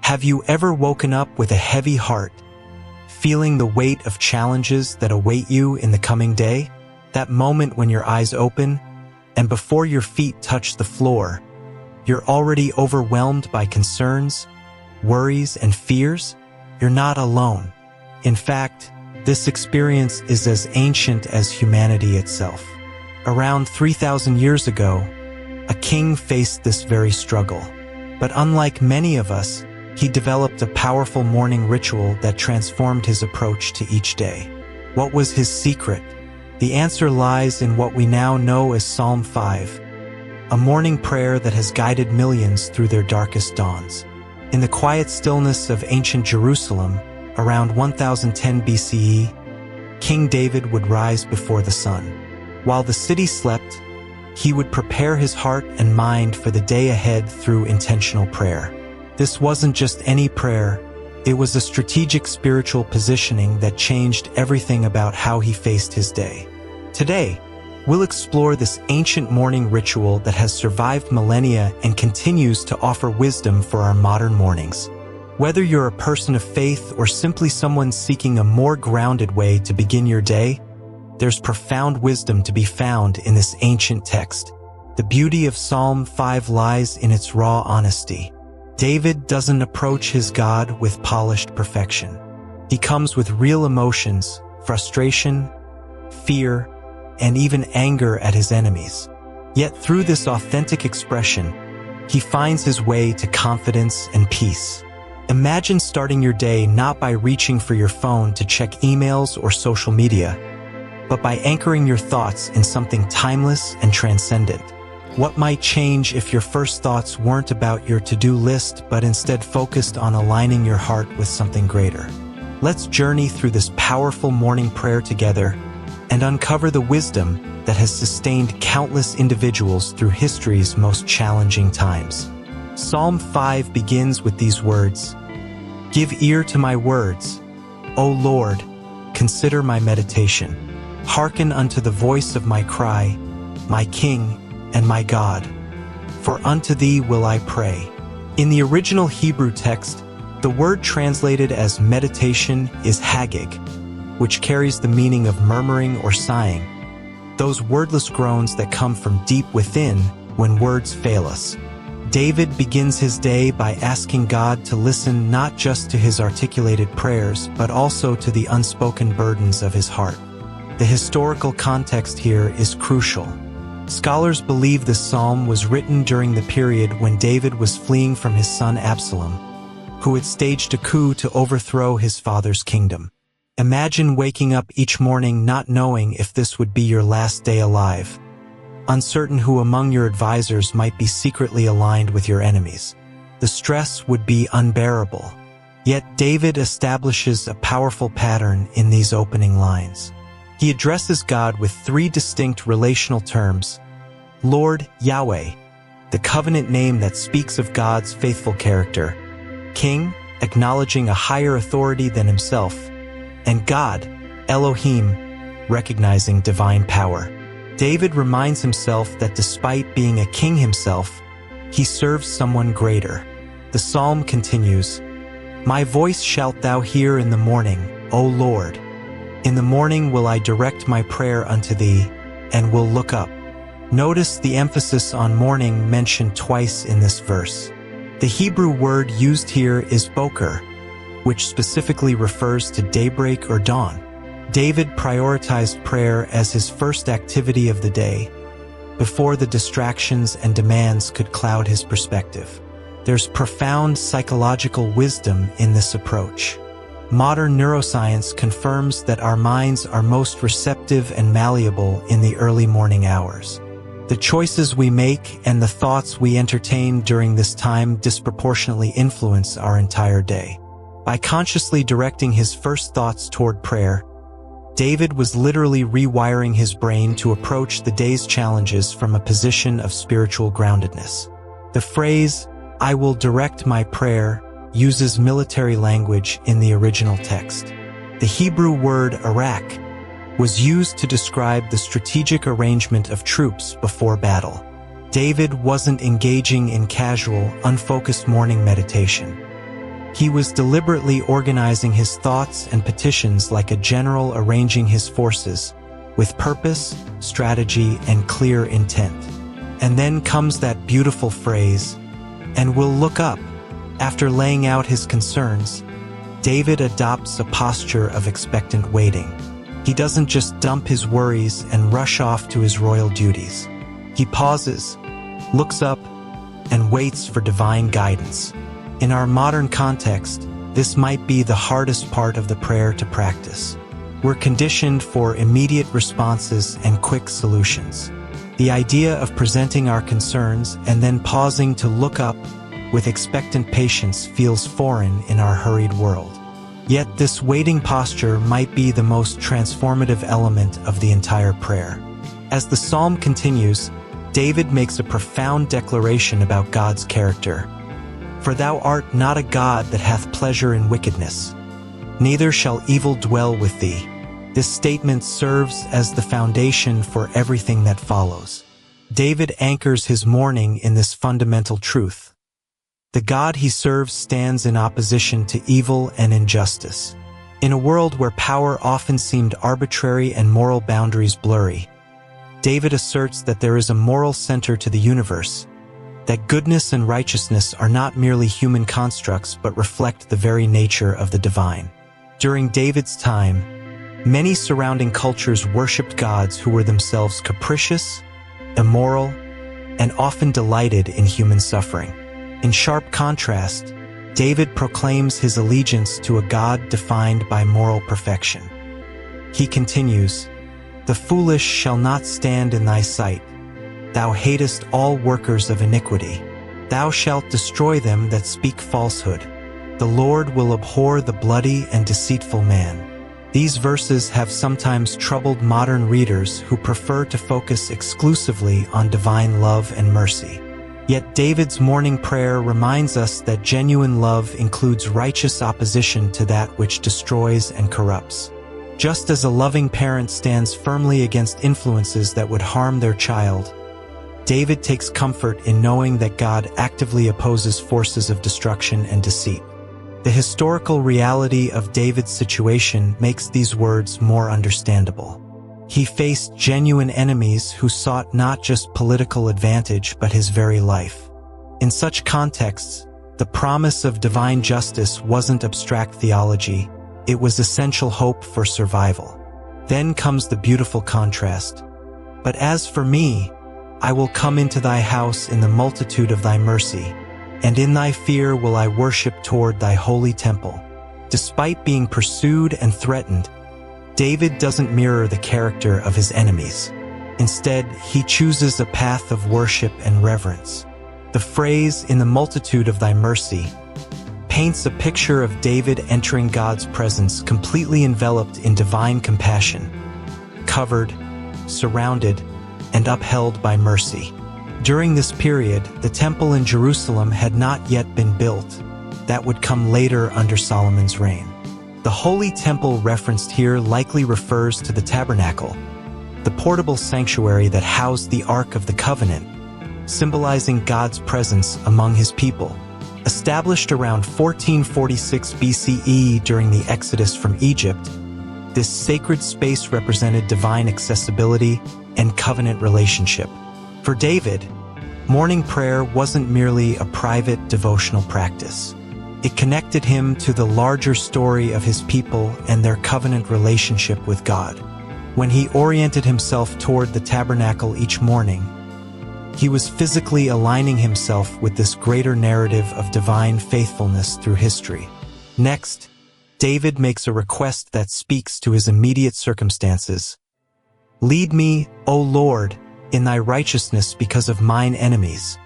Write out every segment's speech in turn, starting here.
Have you ever woken up with a heavy heart, feeling the weight of challenges that await you in the coming day? That moment when your eyes open, and before your feet touch the floor, you're already overwhelmed by concerns, worries, and fears? You're not alone. In fact, this experience is as ancient as humanity itself. Around 3,000 years ago, a king faced this very struggle. But unlike many of us, he developed a powerful morning ritual that transformed his approach to each day. What was his secret? The answer lies in what we now know as Psalm 5, a morning prayer that has guided millions through their darkest dawns. In the quiet stillness of ancient Jerusalem, around 1010 BCE, King David would rise before the sun. While the city slept, he would prepare his heart and mind for the day ahead through intentional prayer. This wasn't just any prayer, it was a strategic spiritual positioning that changed everything about how he faced his day. Today, we'll explore this ancient morning ritual that has survived millennia and continues to offer wisdom for our modern mornings. Whether you're a person of faith or simply someone seeking a more grounded way to begin your day, there's profound wisdom to be found in this ancient text. The beauty of Psalm 5 lies in its raw honesty. David doesn't approach his God with polished perfection. He comes with real emotions, frustration, fear, and even anger at his enemies. Yet through this authentic expression, he finds his way to confidence and peace. Imagine starting your day not by reaching for your phone to check emails or social media, but by anchoring your thoughts in something timeless and transcendent. What might change if your first thoughts weren't about your to-do list, but instead focused on aligning your heart with something greater? Let's journey through this powerful morning prayer together and uncover the wisdom that has sustained countless individuals through history's most challenging times. Psalm 5 begins with these words, "Give ear to my words, O Lord, consider my meditation. Hearken unto the voice of my cry, my King and my God. For unto thee will I pray." In the original Hebrew text, the word translated as meditation is hagig, which carries the meaning of murmuring or sighing, those wordless groans that come from deep within when words fail us. David begins his day by asking God to listen not just to his articulated prayers, but also to the unspoken burdens of his heart. The historical context here is crucial. Scholars believe this psalm was written during the period when David was fleeing from his son Absalom, who had staged a coup to overthrow his father's kingdom. Imagine waking up each morning not knowing if this would be your last day alive, uncertain who among your advisors might be secretly aligned with your enemies. The stress would be unbearable. Yet David establishes a powerful pattern in these opening lines. He addresses God with three distinct relational terms: Lord, Yahweh, the covenant name that speaks of God's faithful character; King, acknowledging a higher authority than himself; and God, Elohim, recognizing divine power. David reminds himself that despite being a king himself, he serves someone greater. The psalm continues, "My voice shalt thou hear in the morning, O Lord. In the morning will I direct my prayer unto thee, and will look up." Notice the emphasis on morning mentioned twice in this verse. The Hebrew word used here is boker, which specifically refers to daybreak or dawn. David prioritized prayer as his first activity of the day, before the distractions and demands could cloud his perspective. There's profound psychological wisdom in this approach. Modern neuroscience confirms that our minds are most receptive and malleable in the early morning hours. The choices we make and the thoughts we entertain during this time disproportionately influence our entire day. By consciously directing his first thoughts toward prayer, David was literally rewiring his brain to approach the day's challenges from a position of spiritual groundedness. The phrase, "I will direct my prayer," uses military language in the original text. The Hebrew word arak was used to describe the strategic arrangement of troops before battle. David wasn't engaging in casual, unfocused morning meditation. He was deliberately organizing his thoughts and petitions like a general arranging his forces, with purpose, strategy, and clear intent. And then comes that beautiful phrase, "and will look up." After laying out his concerns, David adopts a posture of expectant waiting. He doesn't just dump his worries and rush off to his royal duties. He pauses, looks up, and waits for divine guidance. In our modern context, this might be the hardest part of the prayer to practice. We're conditioned for immediate responses and quick solutions. The idea of presenting our concerns and then pausing to look up with expectant patience feels foreign in our hurried world. Yet this waiting posture might be the most transformative element of the entire prayer. As the psalm continues, David makes a profound declaration about God's character. "For thou art not a God that hath pleasure in wickedness, neither shall evil dwell with thee." This statement serves as the foundation for everything that follows. David anchors his mourning in this fundamental truth. The God he serves stands in opposition to evil and injustice. In a world where power often seemed arbitrary and moral boundaries blurry, David asserts that there is a moral center to the universe, that goodness and righteousness are not merely human constructs but reflect the very nature of the divine. During David's time, many surrounding cultures worshipped gods who were themselves capricious, immoral, and often delighted in human suffering. In sharp contrast, David proclaims his allegiance to a God defined by moral perfection. He continues, "The foolish shall not stand in thy sight. Thou hatest all workers of iniquity. Thou shalt destroy them that speak falsehood. The Lord will abhor the bloody and deceitful man." These verses have sometimes troubled modern readers who prefer to focus exclusively on divine love and mercy. Yet David's morning prayer reminds us that genuine love includes righteous opposition to that which destroys and corrupts. Just as a loving parent stands firmly against influences that would harm their child, David takes comfort in knowing that God actively opposes forces of destruction and deceit. The historical reality of David's situation makes these words more understandable. He faced genuine enemies who sought not just political advantage but his very life. In such contexts, the promise of divine justice wasn't abstract theology, it was essential hope for survival. Then comes the beautiful contrast. "But as for me, I will come into thy house in the multitude of thy mercy, and in thy fear will I worship toward thy holy temple." Despite being pursued and threatened, David doesn't mirror the character of his enemies. Instead, he chooses a path of worship and reverence. The phrase, "in the multitude of thy mercy," paints a picture of David entering God's presence completely enveloped in divine compassion, covered, surrounded, and upheld by mercy. During this period, the temple in Jerusalem had not yet been built. That would come later under Solomon's reign. The holy temple referenced here likely refers to the tabernacle, the portable sanctuary that housed the Ark of the Covenant, symbolizing God's presence among his people. Established around 1446 BCE during the Exodus from Egypt, this sacred space represented divine accessibility and covenant relationship. For David, morning prayer wasn't merely a private devotional practice. It connected him to the larger story of his people and their covenant relationship with God. When he oriented himself toward the tabernacle each morning, he was physically aligning himself with this greater narrative of divine faithfulness through history. Next, David makes a request that speaks to his immediate circumstances. "Lead me, O Lord, in thy righteousness because of mine enemies.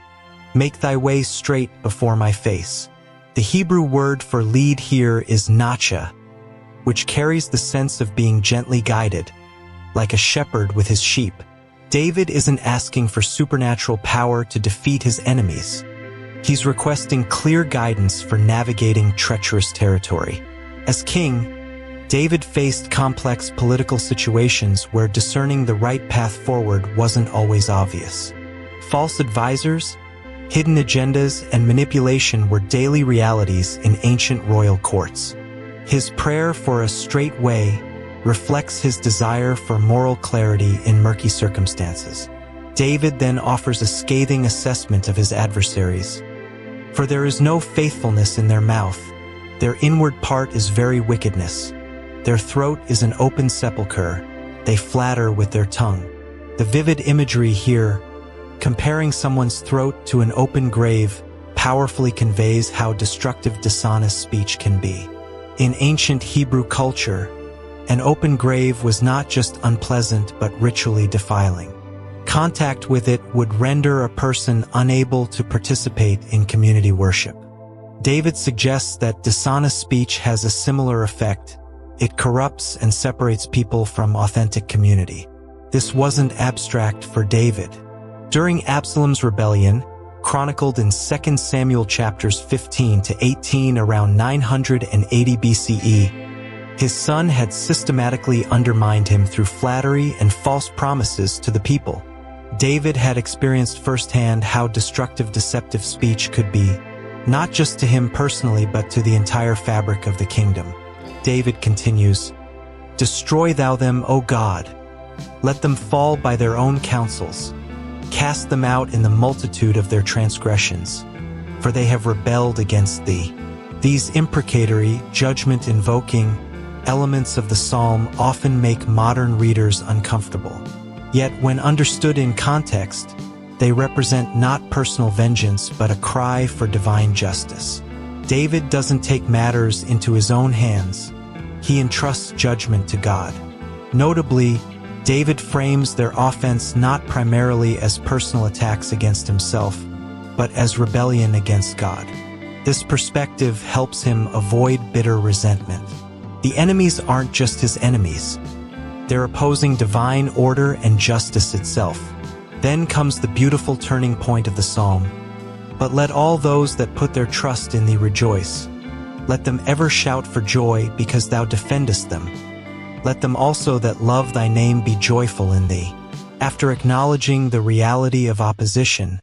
Make thy way straight before my face." The Hebrew word for lead here is nacha, which carries the sense of being gently guided, like a shepherd with his sheep. David isn't asking for supernatural power to defeat his enemies. He's requesting clear guidance for navigating treacherous territory. As king, David faced complex political situations where discerning the right path forward wasn't always obvious. False advisors, Hidden agendas and manipulation were daily realities in ancient royal courts. His prayer for a straight way reflects his desire for moral clarity in murky circumstances. David then offers a scathing assessment of his adversaries. For there is no faithfulness in their mouth. Their inward part is very wickedness. Their throat is an open sepulchre. They flatter with their tongue. The vivid imagery here, comparing someone's throat to an open grave, powerfully conveys how destructive dishonest speech can be. In ancient Hebrew culture, an open grave was not just unpleasant but ritually defiling. Contact with it would render a person unable to participate in community worship. David suggests that dishonest speech has a similar effect. It corrupts and separates people from authentic community. This wasn't abstract for David. During Absalom's rebellion, chronicled in 2 Samuel chapters 15 to 18 around 980 BCE, his son had systematically undermined him through flattery and false promises to the people. David had experienced firsthand how destructive deceptive speech could be, not just to him personally but to the entire fabric of the kingdom. David continues, "Destroy thou them, O God. Let them fall by their own counsels. Cast them out in the multitude of their transgressions, for they have rebelled against thee." These imprecatory, judgment-invoking elements of the psalm often make modern readers uncomfortable. Yet when understood in context, they represent not personal vengeance but a cry for divine justice. David doesn't take matters into his own hands. He entrusts judgment to God. Notably, David frames their offense not primarily as personal attacks against himself, but as rebellion against God. This perspective helps him avoid bitter resentment. The enemies aren't just his enemies. They're opposing divine order and justice itself. Then comes the beautiful turning point of the psalm. "But let all those that put their trust in thee rejoice. Let them ever shout for joy because thou defendest them. Let them also that love thy name be joyful in thee." After acknowledging the reality of opposition,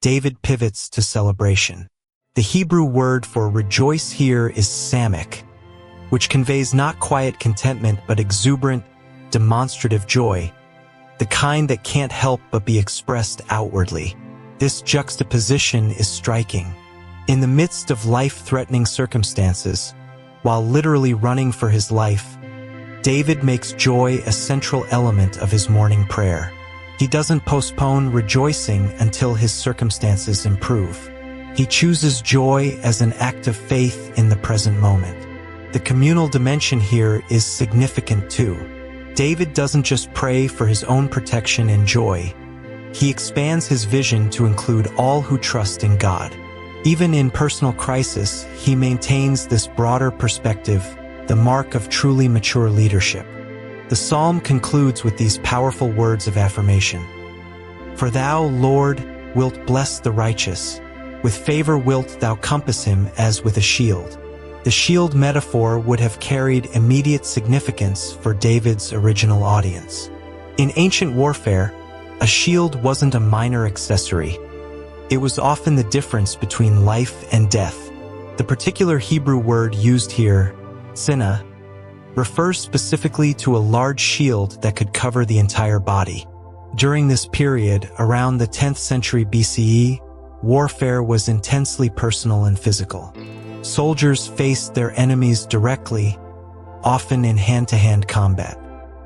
David pivots to celebration. The Hebrew word for rejoice here is samach, which conveys not quiet contentment but exuberant, demonstrative joy, the kind that can't help but be expressed outwardly. This juxtaposition is striking. In the midst of life-threatening circumstances, while literally running for his life, David makes joy a central element of his morning prayer. He doesn't postpone rejoicing until his circumstances improve. He chooses joy as an act of faith in the present moment. The communal dimension here is significant too. David doesn't just pray for his own protection and joy. He expands his vision to include all who trust in God. Even in personal crisis, he maintains this broader perspective, the mark of truly mature leadership. The psalm concludes with these powerful words of affirmation. "For thou, Lord, wilt bless the righteous. With favor wilt thou compass him as with a shield." The shield metaphor would have carried immediate significance for David's original audience. In ancient warfare, a shield wasn't a minor accessory. It was often the difference between life and death. The particular Hebrew word used here, sinah, refers specifically to a large shield that could cover the entire body. During this period, around the 10th century BCE, warfare was intensely personal and physical. Soldiers faced their enemies directly, often in hand-to-hand combat.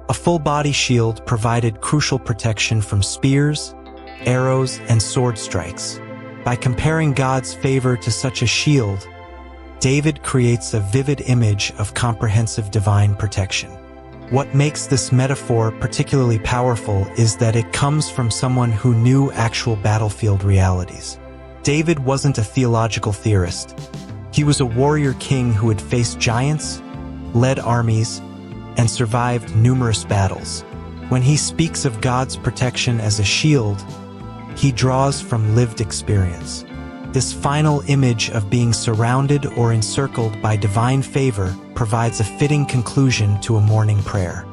A full-body shield provided crucial protection from spears, arrows, and sword strikes. By comparing God's favor to such a shield, David creates a vivid image of comprehensive divine protection. What makes this metaphor particularly powerful is that it comes from someone who knew actual battlefield realities. David wasn't a theological theorist. He was a warrior king who had faced giants, led armies, and survived numerous battles. When he speaks of God's protection as a shield, he draws from lived experience. This final image of being surrounded or encircled by divine favor provides a fitting conclusion to a morning prayer.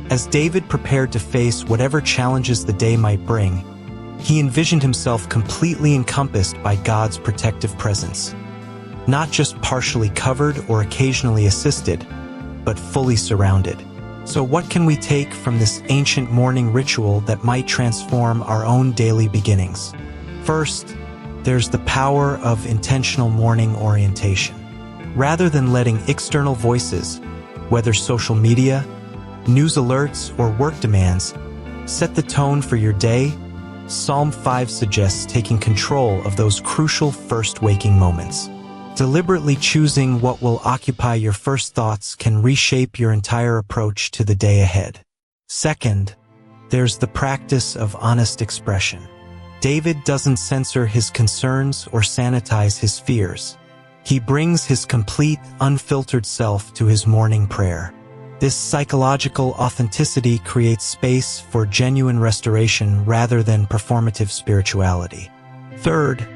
As David prepared to face whatever challenges the day might bring, He envisioned himself completely encompassed by God's protective presence, not just partially covered or occasionally assisted, but fully surrounded. So what can we take from this ancient morning ritual that might transform our own daily beginnings? First, there's the power of intentional morning orientation. Rather than letting external voices, whether social media, news alerts, or work demands, set the tone for your day, Psalm 5 suggests taking control of those crucial first waking moments. Deliberately choosing what will occupy your first thoughts can reshape your entire approach to the day ahead. Second, there's the practice of honest expression. David doesn't censor his concerns or sanitize his fears. He brings his complete, unfiltered self to his morning prayer. This psychological authenticity creates space for genuine restoration rather than performative spirituality. Third,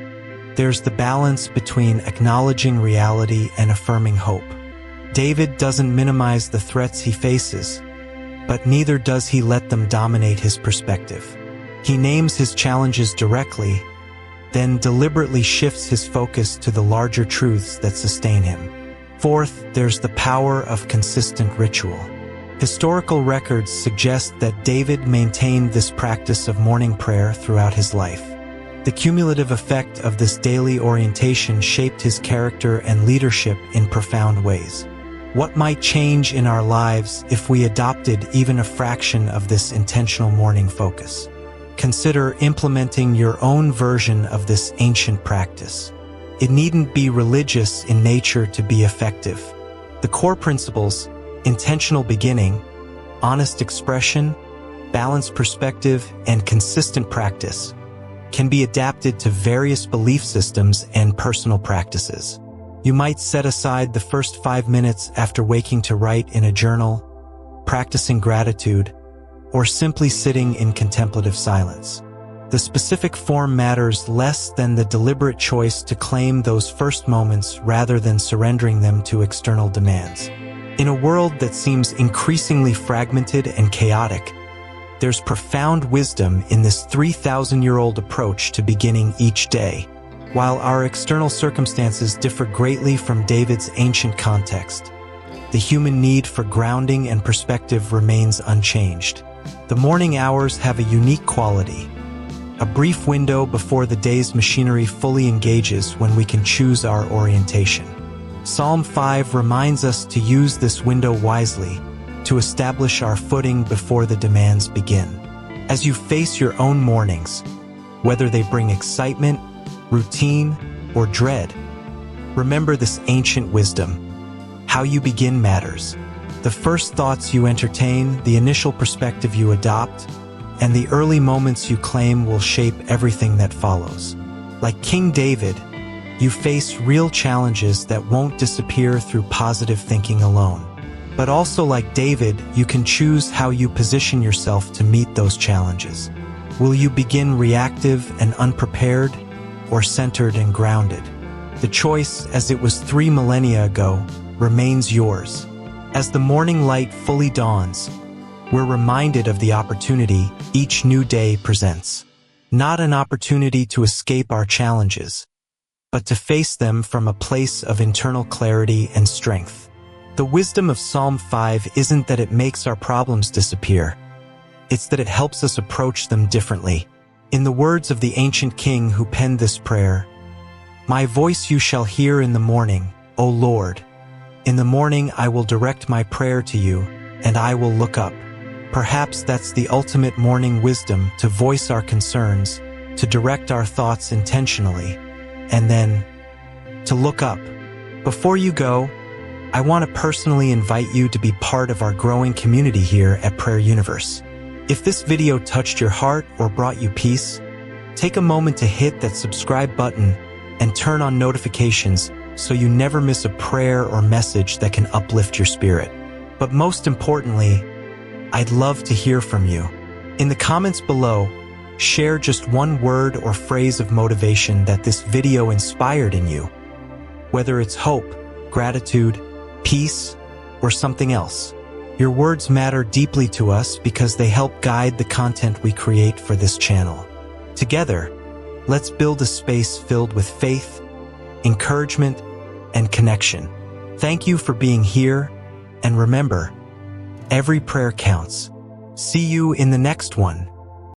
there's the balance between acknowledging reality and affirming hope. David doesn't minimize the threats he faces, but neither does he let them dominate his perspective. He names his challenges directly, then deliberately shifts his focus to the larger truths that sustain him. Fourth, there's the power of consistent ritual. Historical records suggest that David maintained this practice of morning prayer throughout his life. The cumulative effect of this daily orientation shaped his character and leadership in profound ways. What might change in our lives if we adopted even a fraction of this intentional morning focus? Consider implementing your own version of this ancient practice. It needn't be religious in nature to be effective. The core principles, intentional beginning, honest expression, balanced perspective, and consistent practice, can be adapted to various belief systems and personal practices. You might set aside the first 5 minutes after waking to write in a journal, practicing gratitude, or simply sitting in contemplative silence. The specific form matters less than the deliberate choice to claim those first moments rather than surrendering them to external demands. In a world that seems increasingly fragmented and chaotic, there's profound wisdom in this 3,000-year-old approach to beginning each day. While our external circumstances differ greatly from David's ancient context, the human need for grounding and perspective remains unchanged. The morning hours have a unique quality, a brief window before the day's machinery fully engages when we can choose our orientation. Psalm 5 reminds us to use this window wisely, to establish our footing before the demands begin. As you face your own mornings, whether they bring excitement, routine, or dread, remember this ancient wisdom. How you begin matters. The first thoughts you entertain, the initial perspective you adopt, and the early moments you claim will shape everything that follows. Like King David, you face real challenges that won't disappear through positive thinking alone. But also like David, you can choose how you position yourself to meet those challenges. Will you begin reactive and unprepared, or centered and grounded? The choice, as it was 3 millennia ago, remains yours. As the morning light fully dawns, we're reminded of the opportunity each new day presents. Not an opportunity to escape our challenges, but to face them from a place of internal clarity and strength. The wisdom of Psalm 5 isn't that it makes our problems disappear. It's that it helps us approach them differently. In the words of the ancient king who penned this prayer, "My voice you shall hear in the morning, O Lord. In the morning I will direct my prayer to you, and I will look up." Perhaps that's the ultimate morning wisdom, to voice our concerns, to direct our thoughts intentionally, and then to look up. Before you go, I want to personally invite you to be part of our growing community here at Prayer Universe. If this video touched your heart or brought you peace, take a moment to hit that subscribe button and turn on notifications so you never miss a prayer or message that can uplift your spirit. But most importantly, I'd love to hear from you. In the comments below, share just one word or phrase of motivation that this video inspired in you. Whether it's hope, gratitude, peace, or something else. Your words matter deeply to us because they help guide the content we create for this channel. Together, let's build a space filled with faith, encouragement, and connection. Thank you for being here, and remember, every prayer counts. See you in the next one.